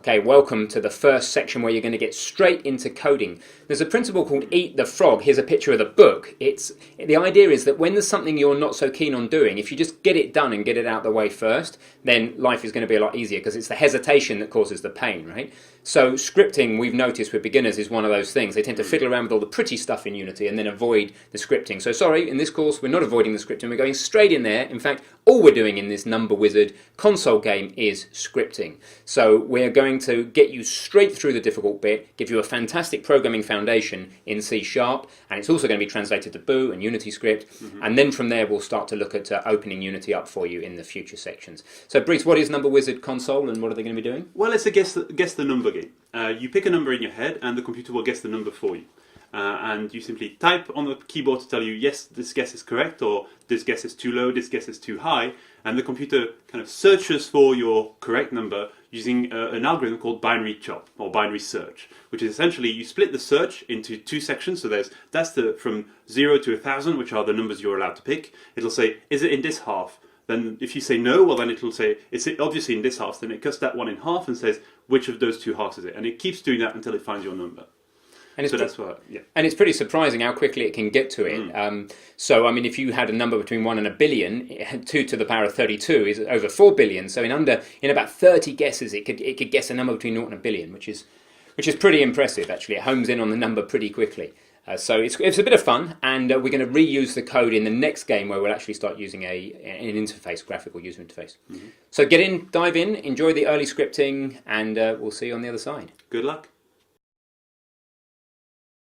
Okay, welcome to the first section where you're going to get straight into coding. There's a principle called eat the frog. Here's a picture of the book. The idea is that when there's something you're not so keen on doing, if you just get it done and get it out of the way first, then life is going to be a lot easier because it's the hesitation that causes the pain, right? So scripting, we've noticed with beginners, is one of those things. They tend to fiddle around with all the pretty stuff in Unity and then avoid the scripting. So sorry, in this course, we're not avoiding the scripting. We're going straight in there. In fact, all we're doing in this Number Wizard console game is scripting. So we're going to get you straight through the difficult bit, give you a fantastic programming foundation in C#, and it's also going to be translated to Boo and Unity script, and then from there we'll start to look at opening Unity up for you in the future sections. So Brice, what is Number Wizard console and what are they going to be doing? Well, it's a guess the number game. You pick a number in your head and the computer will guess the number for you. And you simply type on the keyboard to tell you, yes, this guess is correct, or this guess is too low, this guess is too high, and the computer kind of searches for your correct number using an algorithm called binary chop, or binary search, which is essentially you split the search into two sections. So that's from 0 to 1,000, which are the numbers you're allowed to pick. It'll say, is it in this half? Then if you say no, well then it'll say, it's obviously in this half, then it cuts that one in half and says, which of those two halves is it? And it keeps doing that until it finds your number. And it's, yeah. And it's pretty surprising how quickly it can get to it. So, I mean, if you had a number between 1 and a billion, 2 to the power of 32 is over 4 billion. So in about 30 guesses, it could guess a number between 0 and a billion, which is pretty impressive, actually. It homes in on the number pretty quickly. So it's a bit of fun, and we're going to reuse the code in the next game where we'll actually start using an interface, graphical user interface. So dive in, enjoy the early scripting, and we'll see you on the other side. Good luck.